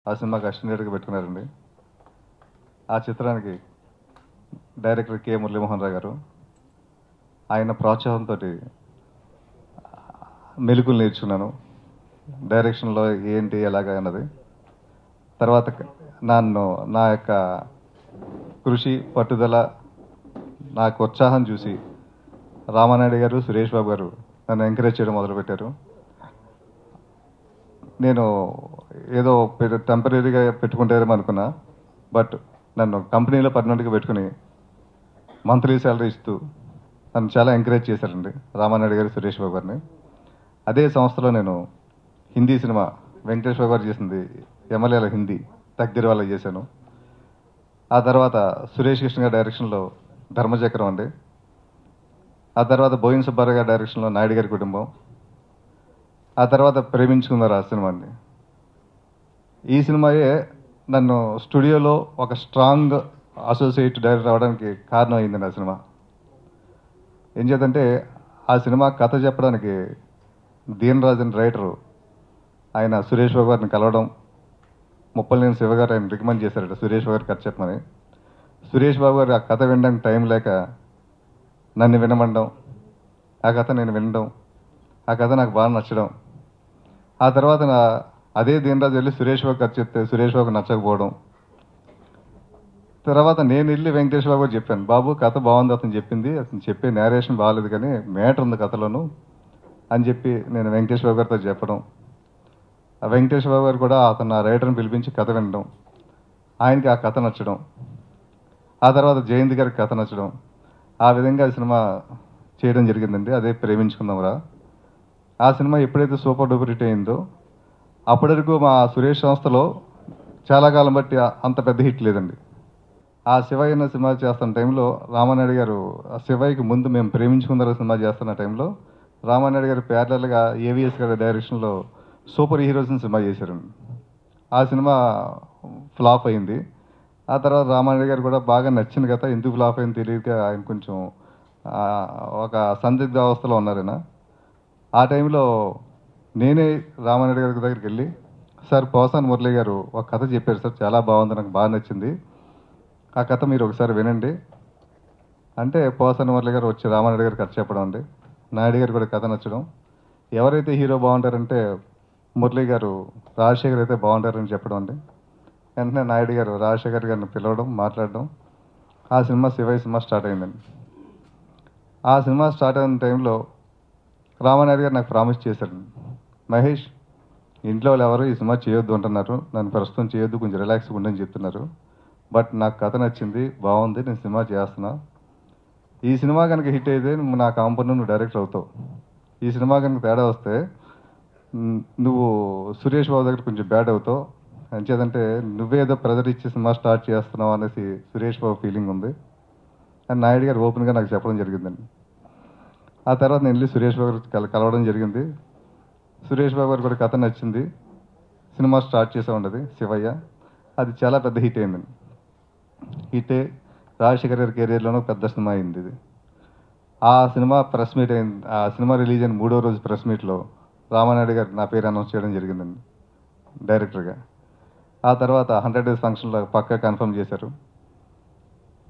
ఆ సినిమాకి అసిస్టెంట్గా పెట్టుకున్నారండి. ఆ చిత్రానికి డైరెక్టర్ కె మురళీమోహన్ రావు గారు ఆయన ప్రోత్సాహంతో మెలకులు నేర్చుకున్నాను. డైరెక్షన్లో ఏంటి ఎలాగా అన్నది. తర్వాత నన్ను నా యొక్క కృషి పట్టుదల నాకు ఉత్సాహం చూసి రామానాయుడు గారు, సురేష్ బాబు గారు నన్ను ఎంకరేజ్ చేయడం మొదలుపెట్టారు. నేను ఏదో టెంపరీగా పెట్టుకుంటారేమో అనుకున్నా. బట్ నన్ను కంపెనీలో పర్మనెంట్గా పెట్టుకుని మంత్లీ శాలరీ ఇస్తూ నన్ను చాలా ఎంకరేజ్ చేశారండి రామానాయుడు గారు, సురేష్ బాబు గారిని. అదే సంస్థలో నేను హిందీ సినిమా వెంకటేష్ బాబు గారు చేసింది ఎమ్మెల్యేల హిందీ తగ్దిరి వాళ్ళకి చేశాను. ఆ తర్వాత సురేష్ కృష్ణ గారి డైరెక్షన్లో ధర్మచక్రం అండి. ఆ తర్వాత బోయిన్ సుబ్బారావు గారి డైరెక్షన్లో నాయుడు గారి కుటుంబం. ఆ తర్వాత ప్రేమించుకున్నారు ఆ సినిమాని. ఈ సినిమాయే నన్ను స్టూడియోలో ఒక స్ట్రాంగ్ అసోసియేట్ డైరెక్టర్ అవ్వడానికి కారణం అయిందండి ఆ సినిమా. ఏం చేద్దంటే ఆ సినిమా కథ చెప్పడానికి దీన్ రాజన్ రైటరు ఆయన సురేష్ బాబు గారిని కలవడం, ముప్పలనేని శివ గారు ఆయన రికమెండ్ చేశారట సురేష్ బాబు గారికి కథ చెప్పమని. సురేష్ బాబు గారు ఆ కథ వినడానికి టైం లేక నన్ను వినమండం, ఆ కథ నేను వినడం, ఆ కథ నాకు బాగా నచ్చడం. ఆ తర్వాత అదే దీనరాజు వెళ్ళి సురేష్ బాబు కథ చెప్తే సురేష్ బాబుకి నచ్చకపోవడం. తర్వాత నేను వెళ్ళి వెంకటేష్ బాబు గారు చెప్పాను, బాబు కథ బాగుంది, అతను చెప్పింది, అతను చెప్పే నేరేషన్ బాగాలేదు కానీ మ్యాటర్ ఉంది కథలోను అని చెప్పి నేను వెంకటేష్ బాబు గారితో చెప్పడం. ఆ వెంకటేష్ బాబు గారు కూడా అతను ఆ రైటర్ని పిలిపించి కథ వినడం, ఆయనకి ఆ కథ నచ్చడం. ఆ తర్వాత జయంత్ గారికి కథ నచ్చడం. ఆ విధంగా ఆ సినిమా చేయడం జరిగిందండి. అదే ప్రేమించుకుందాంరా. ఆ సినిమా ఎప్పుడైతే సూపర్ డూపర్ హిట్ అయిందో అప్పటి వరకు మా సురేష్ సంస్థలో చాలా కాలం బట్టి అంత పెద్ద హిట్ లేదండి. ఆ శివయ్య అన్న సినిమా చేస్తున్న టైంలో రామానాయుడు గారు, ఆ శివయ్యకి ముందు మేము ప్రేమించుకుందాం సినిమా చేస్తున్న టైంలో రామానాయుడు గారు ప్యారలల్గా ఏవిఎస్ గారి డైరెక్షన్లో సూపర్ హీరోస్ సినిమా చేశారండి. ఆ సినిమా ఫ్లాప్ అయింది. ఆ తర్వాత రామానాయుడు గారు కూడా బాగా నచ్చింది కదా, ఎందుకు ఫ్లాప్ అయింది తెలియక ఆయన కొంచెం ఒక సందిగ్ధ అవస్థలో ఉన్నారైనా. ఆ టైంలో నేనే రామానాయుడు గారి దగ్గరికి వెళ్ళి, సార్ పోసాని మురళి గారు ఒక కథ చెప్పారు సార్, చాలా బాగుంది, నాకు బాగా నచ్చింది, ఆ కథ మీరు ఒకసారి వినండి అంటే పోసాని మురళి గారు వచ్చి రామానాయుడు గారు కథ చెప్పడం అండి. నాయుడు గారు కూడా కథ నచ్చడం. ఎవరైతే హీరో బాగుంటారంటే మురళి గారు రాజశేఖర్ అయితే బాగుంటారని చెప్పడం అండి. వెంటనే నాయుడు గారు రాజశేఖర్ గారిని పిలవడం, మాట్లాడడం. ఆ సినిమా శివయ్య సినిమా స్టార్ట్ అయిందండి. ఆ సినిమా స్టార్ట్ అయిన టైంలో రామానాయుడు గారు నాకు ప్రామిస్ చేశారు, మహేష్ ఇంట్లో వాళ్ళు ఎవరు ఈ సినిమా చేయొద్దు అంటున్నారు, నన్ను ప్రస్తుతం చేయొద్దు, కొంచెం రిలాక్స్గా ఉండని చెప్తున్నారు, బట్ నాకు కథ నచ్చింది, బాగుంది, నేను సినిమా చేస్తున్నా, ఈ సినిమా కనుక హిట్ అయితే నా కాంపౌండ్ నువ్వు డైరెక్టర్ అవుతావు, ఈ సినిమా కనుక తేడా వస్తే నువ్వు సురేష్ బాబు దగ్గర కొంచెం బ్యాడ్ అవుతావు, అంచేదంటే నువ్వేదో ప్రెజర్ ఇచ్చి సినిమా స్టార్ట్ చేస్తున్నావు అనేసి సురేష్ బాబు ఫీలింగ్ ఉంది అని నాయుడు గారు ఓపెన్గా నాకు చెప్పడం జరిగిందండి. ఆ తర్వాత నేను వెళ్ళి సురేష్ బాబు గారు కలవడం జరిగింది. సురేష్ బాబు గారు కూడా కథ నచ్చింది, సినిమా స్టార్ట్ చేసే ఉండదు శివయ్య. అది చాలా పెద్ద హిట్ అయిందండి. హిటే రాజశేఖర్ గారి కెరీర్లోనూ పెద్ద సినిమా అయింది ఇది. ఆ సినిమా ప్రెస్ మీట్ అయింది. ఆ సినిమా రిలీజ్ అయిన 3వ రోజు ప్రెస్ మీట్లో రామానాయుడు గారు నా పేరు అనౌన్స్ చేయడం జరిగిందండి డైరెక్టర్గా. ఆ తర్వాత 100 డేస్ ఫంక్షన్లో పక్కా కన్ఫర్మ్ చేశారు.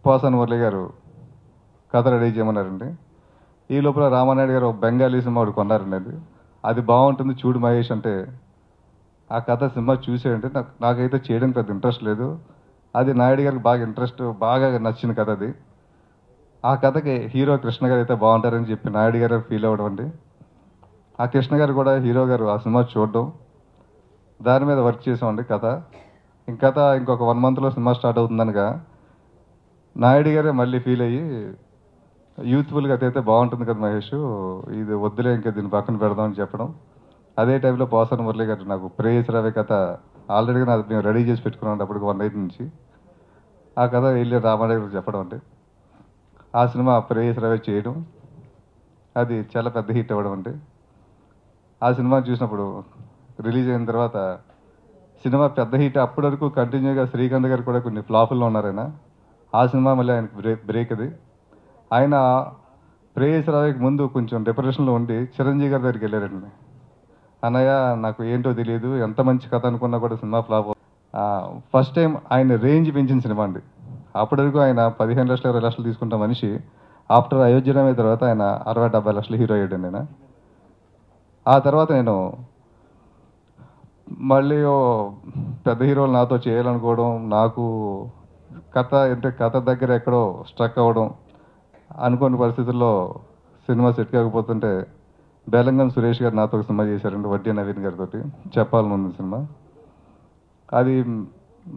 పోసాని మురళి గారు కథ రెడీ చేయమన్నారండి. ఈ లోపల రామానాయుడు గారు ఒక బెంగాలీ సినిమా ఒకటి కొన్నారండి. అది బాగుంటుంది చూడు మహేష్ అంటే, ఆ కథ సినిమా చూసేయంటే నాకైతే చేయడానికి పెద్ద ఇంట్రెస్ట్ లేదు, అది నాయుడు గారికి బాగా నచ్చిన కథ అది. ఆ కథకి హీరో కృష్ణ గారు అయితే బాగుంటారని చెప్పి నాయుడు గారు ఫీల్ అవ్వడం అండి. ఆ కృష్ణ గారు కూడా హీరో గారు ఆ సినిమా చూడడం, దాని మీద వర్క్ చేసామండి కథ. ఇంకొక 1 మంత్లో సినిమా స్టార్ట్ అవుతుందనగా నాయుడు గారే మళ్ళీ ఫీల్ అయ్యి, యూత్ఫుల్గా అయితే బాగుంటుంది కదా మహేష్, ఇది వద్దులే ఇంకా దీన్ని పక్కన పెడదామని చెప్పడం. అదే టైంలో పోసాని మురళి గారు నాకు ప్రేయస్ రవి కథ ఆల్రెడీగా మేము రెడీ చేసి పెట్టుకున్నాం అప్పటికి 1 నైట్ నుంచి. ఆ కథ వెళ్ళి రామారావు గారు చెప్పడం అండి. ఆ సినిమా ప్రేయస్ రవి చేయడం, అది చాలా పెద్ద హిట్ అవ్వడం అండి. ఆ సినిమా చూసినప్పుడు రిలీజ్ అయిన తర్వాత సినిమా పెద్ద హిట్. అప్పటి వరకు కంటిన్యూగా శ్రీకాంత్ గారు కూడా కొన్ని ఫ్లాపుల్లో ఉన్నారైనా, ఆ సినిమా మళ్ళీ ఆయనకు బ్రేక్ అది. ఆయన ప్రేయస్ రావుకి ముందు కొంచెం డిప్రెషన్లో ఉండి చిరంజీవి గారి దగ్గరికి వెళ్ళారండి. అన్నయ్య నాకు ఏంటో తెలియదు, ఎంత మంచి కథ అనుకున్నా కూడా సినిమా ఫ్లాప్. ఫస్ట్ టైం ఆయన రేంజ్ పెంచిన సినిమా అండి. అప్పటి వరకు ఆయన 15 లక్షలు 20 లక్షలు తీసుకుంటా మనిషి ఆఫ్టర్ అయోధ్యరామయ్య తర్వాత ఆయన 60-70 లక్షలు హీరో అయ్యాడు నేను. ఆ తర్వాత నేను మళ్ళీ పెద్ద హీరోలు నాతో చేయాలనుకోవడం, నాకు కథ దగ్గర ఎక్కడో స్ట్రక్ అవ్వడం, అనుకోని పరిస్థితుల్లో సినిమా సెట్ కాకపోతుంటే బెల్లంగం సురేష్ గారు నాతో ఒక సినిమా చేశారండి, వడ్డీ నవీన్ గారితో, చెప్పాలని ఉంది సినిమా. అది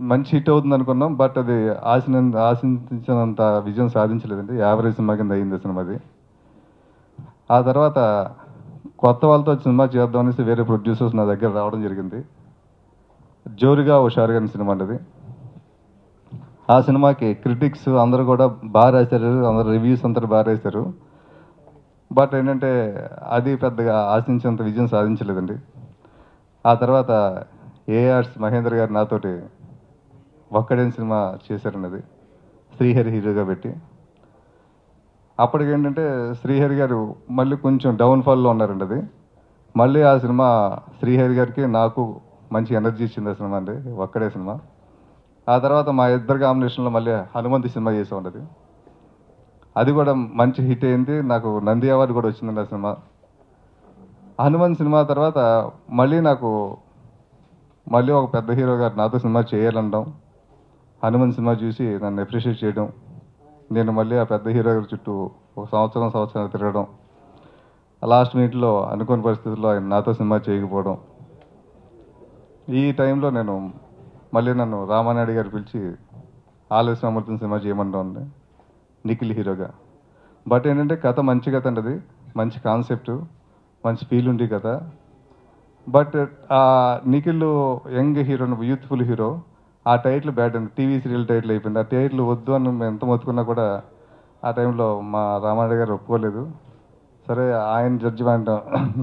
మంచి హిట్ అవుతుంది అనుకున్నాం, బట్ అది ఆశించినంత విజయం సాధించలేదండి. యావరేజ్ సినిమా కింద అయింది సినిమాది. ఆ తర్వాత కొత్త వాళ్ళతో సినిమా చేద్దాం అనేసి వేరే ప్రొడ్యూసర్స్ నా దగ్గర రావడం జరిగింది. జోరుగా హుషారుగా సినిమా అండి అది. ఆ సినిమాకి క్రిటిక్స్ అందరూ కూడా బాగా రాశారు, అందరు రివ్యూస్ అందరూ బాగా రాశారు. బట్ ఏంటంటే అది పెద్దగా ఆశించినంత విజయం సాధించలేదండి. ఆ తర్వాత ఏఆర్స్ మహేంద్ర గారు నాతోటి ఒక్కడేని సినిమా చేశారండి, అది శ్రీహరి హీరోగా పెట్టి. అప్పటికేంటంటే శ్రీహరి గారు మళ్ళీ కొంచెం డౌన్ఫాల్లో ఉన్నారండి. అది మళ్ళీ ఆ సినిమా శ్రీహరి గారికి నాకు మంచి ఎనర్జీ ఇచ్చింది ఆ సినిమా అండి, ఒక్కడే సినిమా. ఆ తర్వాత మా ఇద్దరు కాంబినేషన్లో మళ్ళీ హనుమంతు సినిమా చేసామండి. అది కూడా మంచి హిట్ అయింది, నాకు నంది అవార్డు కూడా వచ్చిందండి ఆ సినిమా. హనుమంత్ సినిమా తర్వాత మళ్ళీ ఒక పెద్ద హీరో గారు నాతో సినిమా చేయాలనడం, హనుమంత్ సినిమా చూసి నన్ను అప్రిషియేట్ చేయడం, నేను మళ్ళీ ఆ పెద్ద హీరో గారి చుట్టూ ఒక సంవత్సరం తిరగడం, లాస్ట్ మినిట్లో అనుకోని పరిస్థితుల్లో ఆయన నాతో సినిమా చేయకపోవడం. ఈ టైంలో నన్ను రామానాయుడు గారు పిలిచి ఆలస్యం అమృతం సినిమా చేయమంటాం అండి, నిఖిల్ హీరోగా. బట్ ఏంటంటే కథ మంచి కథ అండి, అది మంచి కాన్సెప్ట్, మంచి ఫీల్ ఉంది కథ. బట్ ఆ Nikhil young hero, youthful hero, ఆ టైటిల్ బ్యాడ్ అండి, టీవీ సీరియల్ టైటిల్ అయిపోయింది. ఆ టైటిల్ వద్దు అని మేము ఎంత మొత్తుకున్నా కూడా ఆ టైంలో మా రామానాయుడు గారు ఒప్పుకోలేదు. సరే ఆయన జడ్జిమెంట్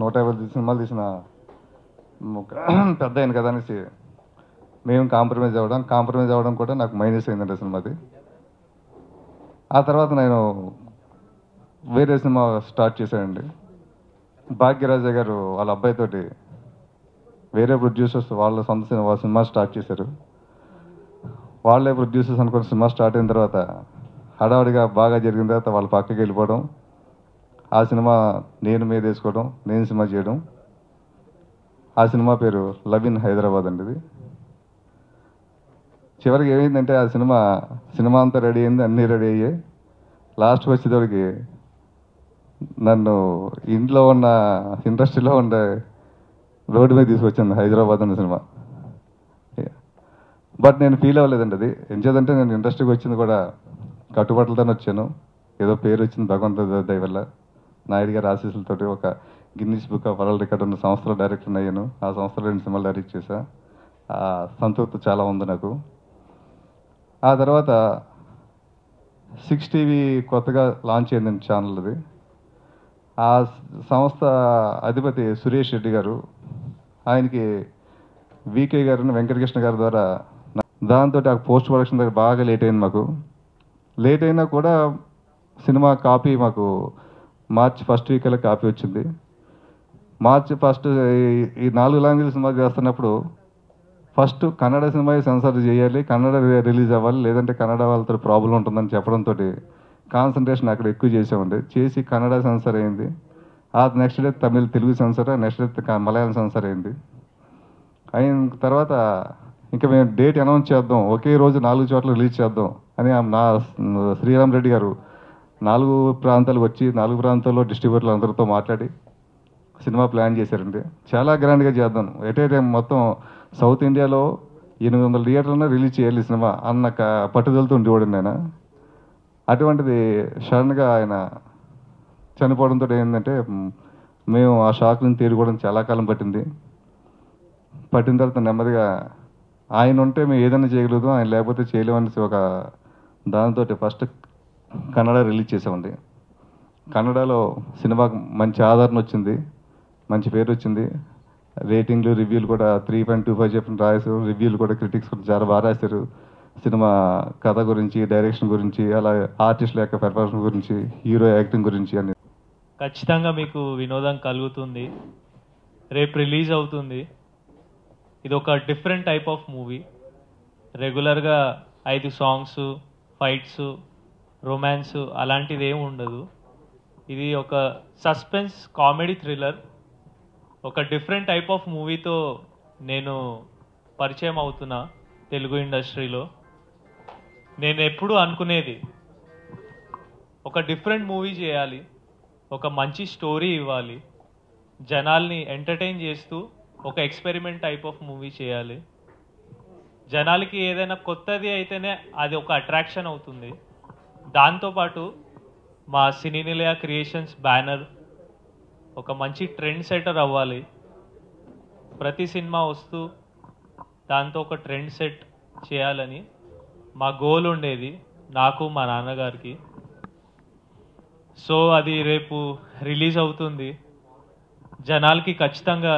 150 సినిమాలు తీసిన పెద్ద ఆయన కదా అనేసి మేము కాంప్రమైజ్ అవ్వడం కూడా నాకు మైనస్ అయిందండి సినిమాది. ఆ తర్వాత నేను వేరే సినిమా స్టార్ట్ చేశానండి. భాగ్యరాజా గారు వాళ్ళ అబ్బాయితోటి వేరే ప్రొడ్యూసర్స్ వాళ్ళ సినిమా స్టార్ట్ చేశారు. వాళ్ళే ప్రొడ్యూసర్స్ అనుకున్న సినిమా స్టార్ట్ అయిన తర్వాత హడావుడిగా బాగా జరిగిన తర్వాత వాళ్ళ పక్కకి వెళ్ళిపోవడం, ఆ సినిమా నేను మీద వేసుకోవడం, నేను సినిమా చేయడం. ఆ సినిమా పేరు లవ్ ఇన్ హైదరాబాద్ అండి. ఇది చివరికి ఏమైందంటే ఆ సినిమా అంతా రెడీ అయింది, అన్నీ రెడీ అయ్యాయి. లాస్ట్కి వచ్చేటోడికి నన్ను ఇండస్ట్రీలో ఉండే రోడ్డు మీద తీసుకొచ్చింది హైదరాబాద్ అన్న సినిమా. బట్ నేను ఫీల్ అవ్వలేదండి. అది ఎంచేదంటే నేను ఇండస్ట్రీకి వచ్చింది కూడా కట్టుబాట్లతోనే వచ్చాను. ఏదో పేరు వచ్చింది భగవంతుడి దయ వల్ల, నాయుడు గారి ఆశీస్సులతోటి ఒక Guinness book of world record ఉన్న సంస్థలో డైరెక్టర్ అయ్యాను. ఆ సంస్థలో 2 సినిమాలు డైరెక్ట్ చేశా. సంతృప్తి చాలా ఉంది నాకు. ఆ తర్వాత 6 టీవీ కొత్తగా లాంచ్ అయిందండి ఛానల్. అది ఆ సంస్థ అధిపతి సురేష్ రెడ్డి గారు, ఆయనకి వికే గారు వెంకటకృష్ణ గారి ద్వారా, దాంతో ఆ పోస్ట్ ప్రొడక్షన్ దగ్గర బాగా లేట్ అయింది. మాకు లేట్ అయినా కూడా సినిమా కాపీ మాకు మార్చి 1st వీక్లో కాపీ వచ్చింది. మార్చి 1st ఈ 4 లాంగ్వేజ్ సినిమా చేస్తున్నప్పుడు ఫస్ట్ కన్నడ సినిమా సెన్సార్ చేయాలి, కన్నడ రిలీజ్ అవ్వాలి, లేదంటే కన్నడ వాళ్ళతో ప్రాబ్లం ఉంటుందని చెప్పడంతో కాన్సన్ట్రేషన్ అక్కడ ఎక్కువ చేసి కన్నడ సెన్సార్ అయింది. ఆ next day Telugu censor, next day Malayalam censor అయింది. అయిన తర్వాత ఇంకా మేము డేట్ అనౌన్స్ చేద్దాం, ఒకే రోజు 4 చోట్ల రిలీజ్ చేద్దాం అని శ్రీరామ్ రెడ్డి గారు 4 ప్రాంతాలకు వచ్చి 4 ప్రాంతాల్లో డిస్ట్రిబ్యూటర్లు అందరితో మాట్లాడి సినిమా ప్లాన్ చేశారండి. చాలా గ్రాండ్గా చేద్దాం, ఎట్ ఏ టైం మొత్తం సౌత్ ఇండియాలో 800 థియేటర్లను రిలీజ్ చేయాలి సినిమా అన్న పట్టుదలతో ఉండేవాడు నేను. అటువంటిది సడన్గా ఆయన చనిపోవడంతో ఏంటంటే మేము ఆ షాక్ నుంచి తేరుకోవడం చాలా కాలం పట్టిన తర్వాత నెమ్మదిగా ఆయన ఉంటే మేము ఏదైనా చేయగలుగుతాం, ఆయన లేకపోతే చేయలేమనేసి ఒక దాంతో ఫస్ట్ కన్నడ రిలీజ్ చేసామండి. కన్నడలో సినిమాకు మంచి ఆదరణ వచ్చింది, మంచి పేరు వచ్చింది. రేటింగ్లు రివ్యూలు కూడా 3.25 చెప్పిన రాశారు. రివ్యూలు కూడా క్రిటిక్స్ కూడా చాలా బాగా రాశారు. సినిమా కథ గురించి, డైరెక్షన్ గురించి, అలా ఆర్టిస్టుల యొక్క పెర్ఫార్మెన్స్ గురించి, హీరో యాక్టింగ్ గురించి అని. ఖచ్చితంగా మీకు వినోదం కలుగుతుంది. రేపు రిలీజ్ అవుతుంది. ఇది ఒక డిఫరెంట్ టైప్ ఆఫ్ మూవీ. రెగ్యులర్గా 5 సాంగ్స్, ఫైట్స్, రొమాన్స్ అలాంటిది ఏమి ఉండదు. ఇది ఒక సస్పెన్స్ కామెడీ థ్రిల్లర్. ఒక డిఫరెంట్ టైప్ ఆఫ్ మూవీతో నేను పరిచయం అవుతున్నా తెలుగు ఇండస్ట్రీలో. నేను ఎప్పుడు అనుకునేది ఒక డిఫరెంట్ మూవీ చేయాలి, ఒక మంచి స్టోరీ ఇవ్వాలి, జనాల్ని ఎంటర్టైన్ చేస్తూ ఒక ఎక్స్పెరిమెంట్ టైప్ ఆఫ్ మూవీ చేయాలి. జనాలకి ఏదైనా కొత్తది అయితేనే అది ఒక అట్రాక్షన్ అవుతుంది. దాంతోపాటు మా సినీ నిలయ క్రియేషన్స్ బ్యానర్ ఒక మంచి ట్రెండ్ సెటర్ అవ్వాలి. ప్రతి సినిమా వస్తూ దాంతో ఒక ట్రెండ్ సెట్ చేయాలని మా గోల్ ఉండేది, నాకు మా నాన్నగారికి. సో అది రేపు రిలీజ్ అవుతుంది. జనాలకి ఖచ్చితంగా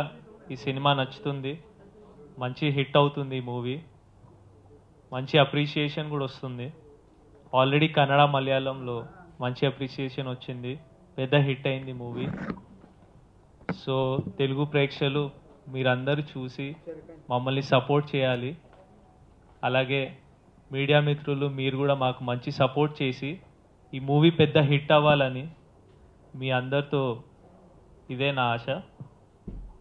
ఈ సినిమా నచ్చుతుంది, మంచి హిట్ అవుతుంది ఈ మూవీ, మంచి అప్రిషియేషన్ కూడా వస్తుంది. ఆల్రెడీ కన్నడ, మలయాళంలో మంచి అప్రిషియేషన్ వచ్చింది, పెద్ద హిట్ అయింది మూవీ. సో తెలుగు ప్రేక్షకులు మీరందరూ చూసి మమ్మల్ని సపోర్ట్ చేయాలి. అలాగే మీడియా మిత్రులు మీరు కూడా మాకు మంచి సపోర్ట్ చేసి ఈ మూవీ పెద్ద హిట్ అవ్వాలని మీ అందరితో ఇదే నా ఆశ.